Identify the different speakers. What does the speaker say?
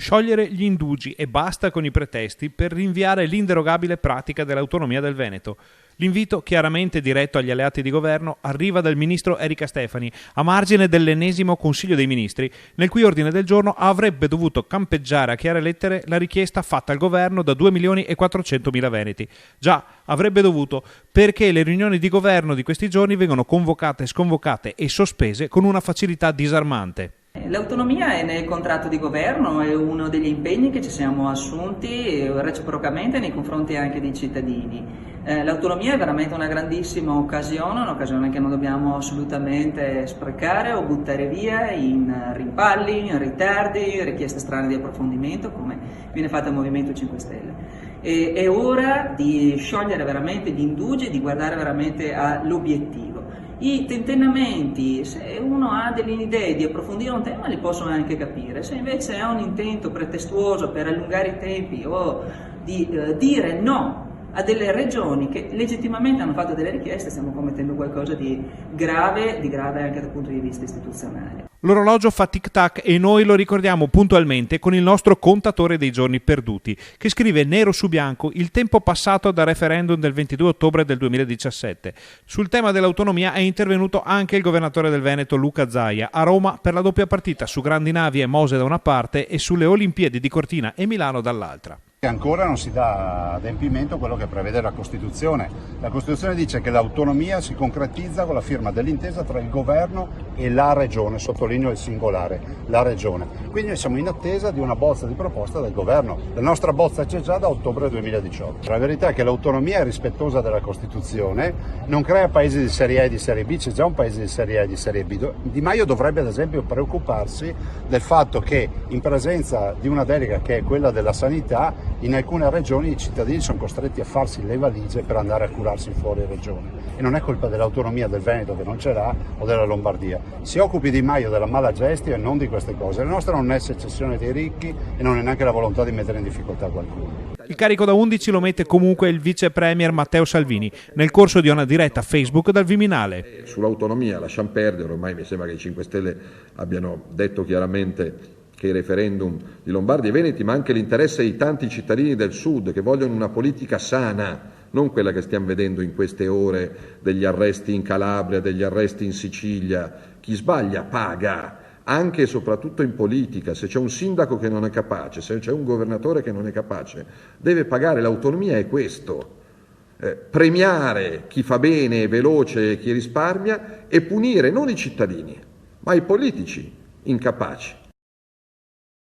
Speaker 1: Sciogliere gli indugi e basta con i pretesti per rinviare l'inderogabile pratica dell'autonomia del Veneto. L'invito, chiaramente diretto agli alleati di governo, arriva dal ministro Erika Stefani, a margine dell'ennesimo Consiglio dei Ministri, nel cui ordine del giorno avrebbe dovuto campeggiare a chiare lettere la richiesta fatta al governo da 2.400.000 veneti. Già, avrebbe dovuto, perché le riunioni di governo di questi giorni vengono convocate, sconvocate e sospese con una facilità disarmante.
Speaker 2: L'autonomia è nel contratto di governo, è uno degli impegni che ci siamo assunti reciprocamente nei confronti anche dei cittadini. L'autonomia è veramente una grandissima occasione, un'occasione che non dobbiamo assolutamente sprecare o buttare via in rimpalli, in ritardi, in richieste strane di approfondimento come viene fatto al Movimento 5 Stelle. È ora di sciogliere veramente gli indugi e di guardare veramente all'obiettivo. I tentennamenti, se uno ha delle idee di approfondire un tema, li posso anche capire. Se invece ha un intento pretestuoso per allungare i tempi o di dire no a delle regioni che legittimamente hanno fatto delle richieste, stiamo commettendo qualcosa di grave anche dal punto di vista istituzionale.
Speaker 1: L'orologio fa tic-tac e noi lo ricordiamo puntualmente con il nostro contatore dei giorni perduti, che scrive nero su bianco il tempo passato dal referendum del 22 ottobre del 2017. Sul tema dell'autonomia è intervenuto anche il governatore del Veneto Luca Zaia a Roma per la doppia partita su grandi navi e Mose da una parte e sulle Olimpiadi di Cortina e Milano dall'altra.
Speaker 3: Ancora non si dà adempimento a quello che prevede la Costituzione. La Costituzione dice che l'autonomia si concretizza con la firma dell'intesa tra il governo e la regione, sottolineo il singolare, la regione. Quindi noi siamo in attesa di una bozza di proposta del governo. La nostra bozza c'è già da ottobre 2018. La verità è che l'autonomia è rispettosa della Costituzione, non crea paesi di serie A e di serie B, c'è già un paese di serie A e di serie B. Di Maio dovrebbe ad esempio preoccuparsi del fatto che in presenza di una delega che è quella della sanità, in alcune regioni i cittadini sono costretti a farsi le valigie per andare a curarsi fuori regione e non è colpa dell'autonomia del Veneto che non ce l'ha o della Lombardia. Si occupi Di Maio della mala gestione e non di queste cose. La nostra non è secessione dei ricchi e non è neanche la volontà di mettere in difficoltà qualcuno.
Speaker 1: Il carico da 11 lo mette comunque il vice premier Matteo Salvini nel corso di una diretta Facebook dal Viminale.
Speaker 4: Sull'autonomia lasciamo perdere, ormai mi sembra che i 5 Stelle abbiano detto chiaramente che i referendum di Lombardia e Veneti, ma anche l'interesse di tanti cittadini del Sud che vogliono una politica sana, non quella che stiamo vedendo in queste ore degli arresti in Calabria, degli arresti in Sicilia. Chi sbaglia paga, anche e soprattutto in politica. Se c'è un sindaco che non è capace, se c'è un governatore che non è capace, deve pagare. L'autonomia è questo. Premiare chi fa bene, veloce, chi risparmia e punire non i cittadini, ma i politici incapaci.